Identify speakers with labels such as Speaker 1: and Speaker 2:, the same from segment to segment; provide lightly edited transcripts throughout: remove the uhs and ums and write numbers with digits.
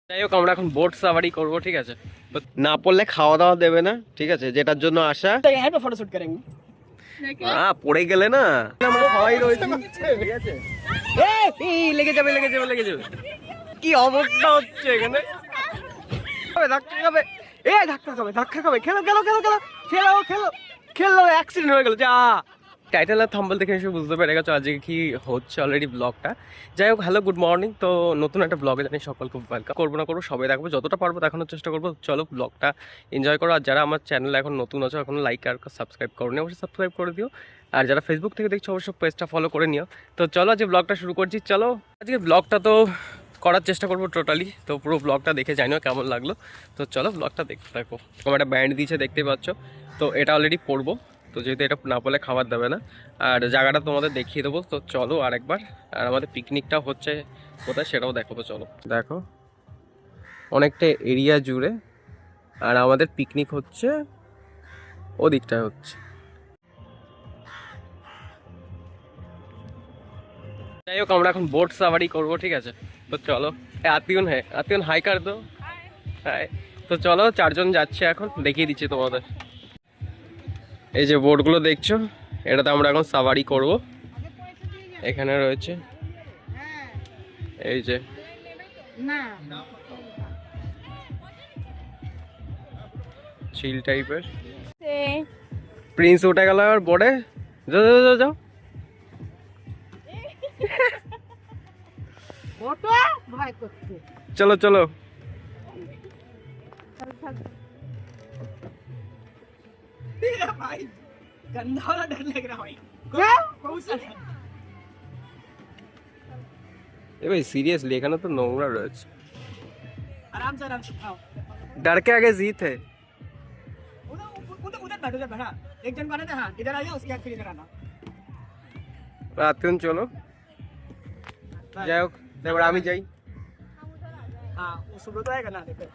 Speaker 1: যাই হোক আমরা এখন বোট সাফারি করবো, ঠিক আছে। না পড়লে খাওয়া দাওয়া দেবে না, ঠিক আছে, যেটার জন্য আসা।
Speaker 2: ফটোশুট করেंगे
Speaker 1: পড়ে গেলে না সবাই রয়েছে, ঠিক আছে। লেগে যাবে লেগে যাবে লেগে যাবে, কি অবস্থা হচ্ছে এখানে। ধাক্কা খাবে, ধাক্কা খাবে ধাক্কা খাবে। খেলো খেলো খেলো খেলো খেলো খেলো খেলো, অ্যাক্সিডেন্ট হয়ে গেল যা। টাইটেল আর থাম্বনেল দেখে এসে বুঝতে পেরে গেছো আজকে কি হচ্ছে অলরেডি ব্লগটা। যাই হোক, হ্যালো গুড মর্নিং। তো নতুন একটা ব্লগে জানি সকল খুব ওয়েলকাম। করবো না করবো সবাই দেখবো, যতটা পারবো দেখানোর চেষ্টা করবো। চলো ব্লগটা এনজয় করো। আর যারা আমার চ্যানেল এখন নতুন আছো, এখন লাইক আর সাবস্ক্রাইব করো নি, অবশ্যই সাবস্ক্রাইব করে দিও। আর যারা ফেসবুক থেকে দেখছো অবশ্যই পেজটা ফলো করে নিও। তো চলো আজকে ব্লগটা শুরু করছি। চলো আজকে ব্লগটা তো করার চেষ্টা করবো টোটালি, তো পুরো ব্লগটা দেখে জানিও কেমন লাগলো। তো চলো ব্লগটা দেখতে থাকো। তোমার একটা ব্যান্ড দিয়েছে দেখতে পাচ্ছ, তো এটা অলরেডি পড়বো। তো যেহেতু এটা না বলে খাবার দেবে না, আর জায়গাটা তোমাদের দেখিয়ে দেবো। তো চলো আরেকবার। আর আমাদের পিকনিকটাও হচ্ছে কোথায় সেটাও দেখাবো। চলো দেখো, অনেকটা এরিয়া জুড়ে, আর আমাদের পিকনিক হচ্ছে ওদিকটায় হচ্ছে। যাই হোক আমরা এখন বোট সাফারি করবো, ঠিক আছে। তো চলো, আতিউন হাই কার দো। হাই। তো চলো চারজন যাচ্ছে এখন, দেখিয়ে দিচ্ছি তোমাদের। এই যে বোটগুলো দেখছো, এটাতে আমরা এখন সাফারি করব। এখানে রয়েছে এই যে চিল টাইপের। প্রিন্স উঠে গেল আর বোর্ডে। যাও যাও যাও যাও। চলো চলো।
Speaker 2: भाई गंदा वाला डर लग रहा भाई बहुत सारा
Speaker 1: भाई सीरियसली এখানে তো নোংরা রয়েছে।
Speaker 2: आराम से खाओ।
Speaker 1: डर के आगे जीत है।
Speaker 2: उधर बैठा एक जन बना था। हाँ इधर आ जाओ, उसके बाद फिर इधर आना।
Speaker 1: আতিউন চলো। যাই হোক এবার আমি যাই।
Speaker 2: हाँ वो सुबह तो आएगा ना, देखो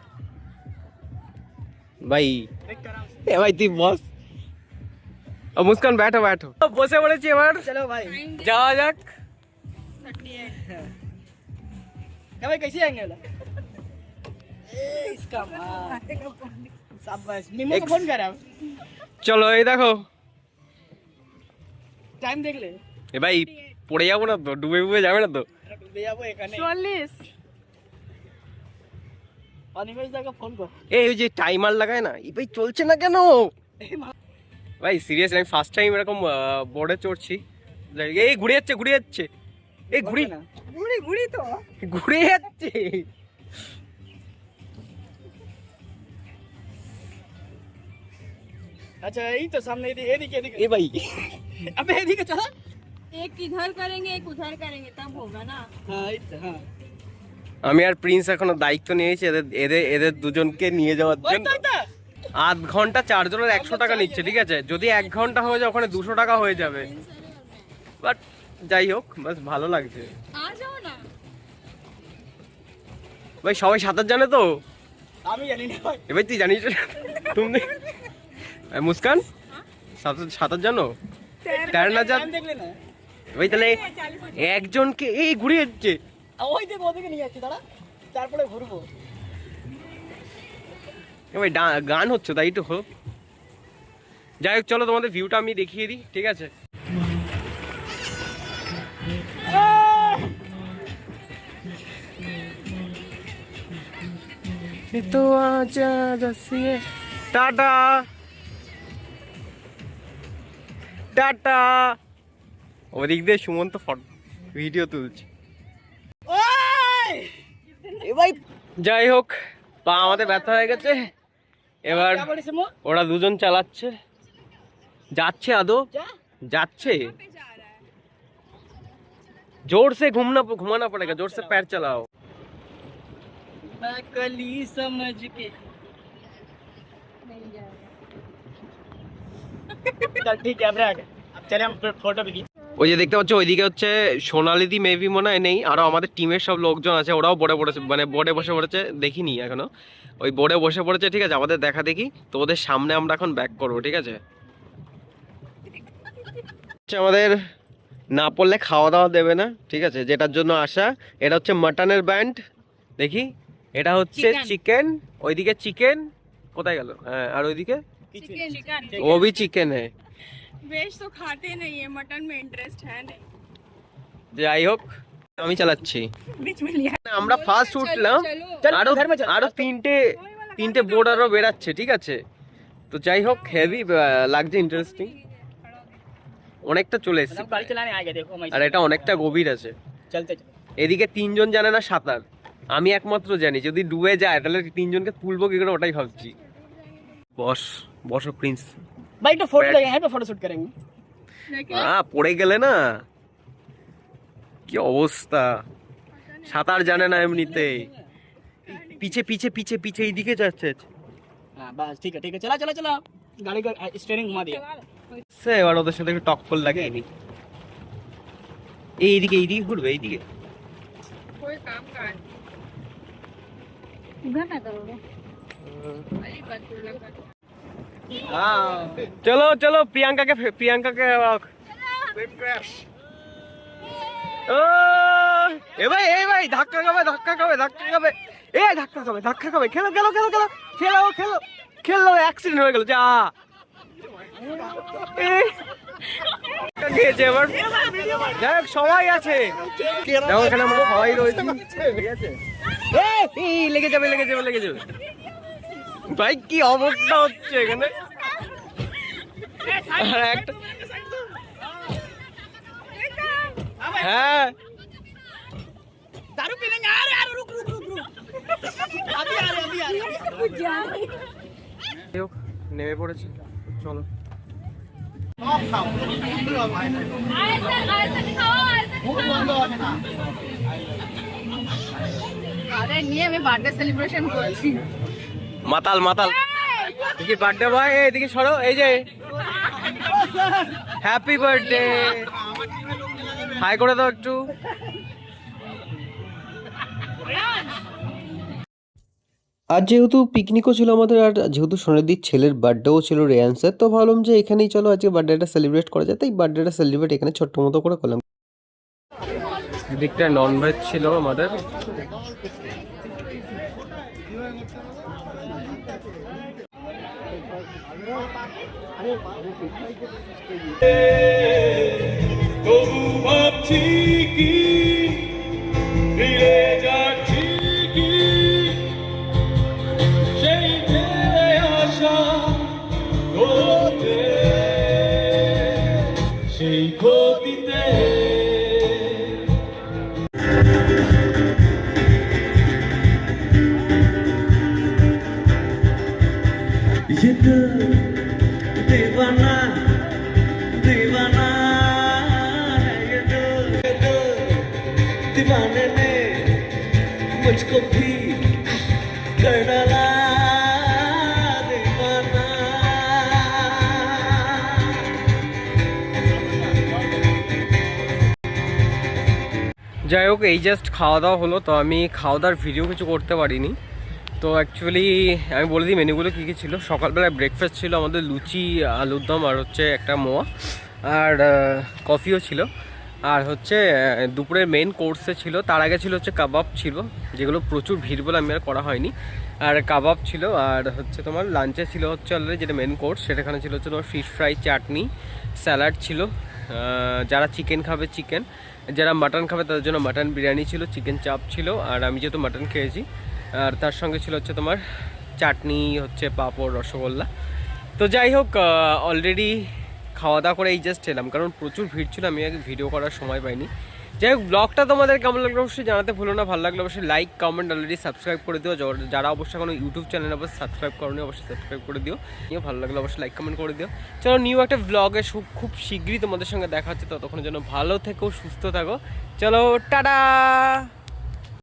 Speaker 1: ভাই
Speaker 2: देख कर आराम से।
Speaker 1: এ ভাই তুই বস। মুস্কান बैठो बैठो। বসে পড়েছি এবার,
Speaker 2: चलो भाई
Speaker 1: যাওয়া যাক।
Speaker 2: भाई कैसे आएंगे बोला इसका शाबाश। मिमो को फोन कर रहा है,
Speaker 1: চলো এই দেখো।
Speaker 2: टाइम देख ले।
Speaker 1: এ ভাই পড়ে যাবো না তো, ডুবে ডুবে যাবে না তো।
Speaker 2: ले যাবো এখানে
Speaker 3: 44
Speaker 2: অনিমেষ দাকে ফোন কর।
Speaker 1: এই ওই যে টাইমার লাগায় না, এই ভাই চলছে না কেন ভাই। সিরিয়াসলি আমি ফার্স্ট টাইম এরকম বোর্ডে চড়ছি। এই ঘুরে যাচ্ছে ঘুরে যাচ্ছে, এই ঘুরি
Speaker 2: না
Speaker 3: ঘুরি ঘুরি তো
Speaker 1: ঘুরে যাচ্ছে।
Speaker 2: अच्छा यही तो सामने एदिके एदिके
Speaker 1: এ ভাই
Speaker 2: अबे एदिके चला।
Speaker 3: एक इधर करेंगे एक उधर करेंगे तब होगा ना।
Speaker 2: हाँ हाँ
Speaker 1: আমি আর প্রিন্স এখনো দায়িত্ব নিয়েছি এদের এদের এদের দুজনকে নিয়ে যাওয়ার জন্য। আধ ঘন্টা চারজনের 100 টাকা নিচ্ছে, ঠিক আছে। যদি 1 ঘন্টা হয়ে যায় ওখানে 200 টাকা হয়ে যাবে। বাট যাই হোক বাস ভালো লাগছে।
Speaker 3: आ जाओ ना।
Speaker 1: ভাই সবাই সাঁতার জানে তো?
Speaker 2: আমি জানি না ভাই।
Speaker 1: এবার তুই জানিস তুমি? মুস্কান সাঁতার জানো? তैरना জান?
Speaker 2: টাইম দেখ না
Speaker 1: ভাই তাহলে একজনকে এই ঘুরে যাচ্ছে।
Speaker 2: ওই যে ওদিকে নিয়ে যাচ্ছি, দাঁড়া তারপরে ঘুরবো।
Speaker 1: ভাই গান হচ্ছে তাই তো হোক। যাই হোক চলো তোমাদের ভিউটা আমি দেখিয়ে দিই, ঠিক আছে। তো আজা রসিয়ে টাটা টাটা। ওদিক দিয়ে সুমন্ত ভিডিও তুলছে। যাই হোক পা আমাদের ব্যথা হয়ে গেছে। এবার ওরা দুজন চালাচ্ছে, যাচ্ছে আদৌ যাচ্ছে। जोर से घुमाना पड़ेगा, जोर से पैर चलाओ।
Speaker 2: मैं कली समझ के चल ठीक है, अब चले हम फोटो भी खींच।
Speaker 1: ওই যে দেখতে পাচ্ছ ওইদিকে হচ্ছে সোনালিদি মেবি মনে হয় নেই, আরো আমাদের টিমের সব লোকজন আছে, ওরাও বোর্ডে পড়েছে, মানে বোর্ডে বসে পড়েছে, দেখিনি এখনো। ওই বোর্ডে বসে পড়েছে, ঠিক আছে। আমাদের দেখা দেখি তো ওদের সামনে আমরা এখন ব্যাক করবো, ঠিক আছে। আমাদের না পড়লে খাওয়া দাওয়া দেবে না, ঠিক আছে, যেটার জন্য আসা। এটা হচ্ছে মাটনের ব্যান্ড, দেখি এটা হচ্ছে
Speaker 3: Chicken.
Speaker 1: চিকেন, ওইদিকে চিকেন কোথায় গেল? হ্যাঁ, আর ওইদিকে
Speaker 3: चिकन
Speaker 1: ও ভি চিকেন है।
Speaker 3: वेज तो खाते नहीं है, मटन में इंटरेस्ट है नहीं।
Speaker 1: যাই হোক, আমি চালাচ্ছি।
Speaker 2: बीच में लिया
Speaker 1: আমরা ফার্স্ট উঠলাম,
Speaker 2: চল,
Speaker 1: আরো
Speaker 2: घर में चल।
Speaker 1: আরো তিনটে বোর্ড আরো বেরাচ্ছে, ঠিক আছে? তো যাই হোক, হেভি লাগছে, ইন্টারেস্টিং। অনেকটা চলে এসেছি
Speaker 2: सब गाड़ी चलाने आ गए देखो मैं
Speaker 1: আর এটা অনেকটা গভীর আছে।
Speaker 2: चलते
Speaker 1: এদিকে 3 জন জানে না সাঁতার, আমি একমাত্র জানি। যদি ডুবে যায় তাহলে 3 জনকে তুলবো কি করে, ওটাই ভাবছি। বসো প্রিন্স।
Speaker 2: भाई तो फोटो लगे हैं तो फोटो शूट करेंगे
Speaker 1: পড়ে গেলে না কি অবস্থা, সাঁতার জানে না এমনিতেই। পিছে পিছে পিছে পিছে এইদিকে যাচ্ছে।
Speaker 2: हां बस ठीक है चला चला चला गाड़ी का स्टीयरिंग घुमा दिया
Speaker 1: সে এবার ওদের সাথে একটু টক্কর লাগে নি। এইদিকে ঘুরবে, এইদিকে।
Speaker 3: कोई काम कर उधर ना करोगे अरे बात कर
Speaker 1: চলো চলো, প্রিয়াঙ্কাকে ও এ ভাই ধাক্কা খাবে, খেলো, অ্যাক্সিডেন্ট হয়ে গেল। যা খেয়েছে এবার। যাই হোক, সবাই আছে, দেখো এখানে আমরা সবাই রয়েছি, ঠিক আছে? এই লেগে যাবে ভাই, কি অবস্থা হচ্ছে এখানে। আর একটা হ্যাঁ,
Speaker 2: दारू पीने आ रहे रुक अभी आ रहे
Speaker 1: নেমে পড়েছি, চলো।
Speaker 3: अरे नहीं मैं बर्थडे सेलिब्रेशन করছি
Speaker 1: মাতাল দেখি বার্থডে বয়, এদিকে সরো। এই যে হ্যাপি বার্থডে, হাই করে দাও একটু। আজ যেহেতু পিকনিকও ছিল আমাদের, আর যেহেতু সোনাদির ছেলের বার্থডেও ছিল রেয়ান্সের, তো ভাবলাম যে এখানেই চলো আজকে বার্থডেটা সেলিব্রেট করা যায়। তাই বার্থডেটা সেলিব্রেট এখানে ছোট্ট মতো করে করলাম। এদিকটা ননভেজ ছিল আমাদের।
Speaker 4: তবু ভাবছি কি ফিরে যাচ্ছি কি সেই ফিরে আসা হতে, সেই ক্ষতিতে। ये दिल दीवाना दीवाना है, ये दिल दीवाने ने मुझको भी कर डाला दीवाना।
Speaker 1: যাই হোক, এই জাস্ট খাওয়া দাওয়া হলো, তো আমি খাওয়া দাওয়ার ভিডিও কিছু করতে পারিনি। তো অ্যাকচুয়ালি আমি বলে দিই মেনুগুলো কী কী ছিল। সকালবেলায় ব্রেকফাস্ট ছিল আমাদের লুচি, আলুর দম, আর হচ্ছে একটা মোয়া, আর কফিও ছিল। আর হচ্ছে দুপুরের মেন কোর্সে ছিল, তার আগে ছিল হচ্ছে কাবাব ছিল, যেগুলো প্রচুর ভিড় বলে আমি আর করা হয়নি। আর কাবাব ছিল, আর হচ্ছে তোমার লাঞ্চে ছিল হচ্ছে অলরেডি যেটা মেন কোর্স, সেটাখানে ছিল হচ্ছে তোমার ফিশ ফ্রাই, চাটনি, স্যালাড ছিল। যারা চিকেন খাবে চিকেন, যারা মাটন খাবে তাদের জন্য মাটন বিরিয়ানি ছিল, চিকেন চাপ ছিল, আর আমি যেহেতু মাটন খেয়েছি। আর তার সঙ্গে ছিল হচ্ছে তোমার চাটনি, হচ্ছে পাঁপড়, রসগোল্লা। তো যাই হোক, অলরেডি খাওয়া দাওয়া করে এই জাস্ট এলাম, কারণ প্রচুর ভিড় ছিল, আমি আগে ভিডিও করার সময় পাইনি। যাই হোক, ব্লগটা তোমাদের কেমন লাগলো অবশ্যই জানাতে ভুলো না। ভালো লাগলে অবশ্যই লাইক, কমেন্ট, অলরেডি সাবস্ক্রাইব করে দিও। যারা অবশ্যই কোনো ইউটিউব চ্যানেল অবশ্যই সাবস্ক্রাইব করো, অবশ্যই সাবস্ক্রাইব করে দিও। ভালো লাগলে অবশ্যই লাইক, কমেন্ট করে দিও। চলো, নিউ একটা ব্লগে খুব শীঘ্রই তোমাদের সঙ্গে দেখা হচ্ছে। ততক্ষণের জন্য ভালো থেকো, সুস্থ থাকো। চলো, টাটা।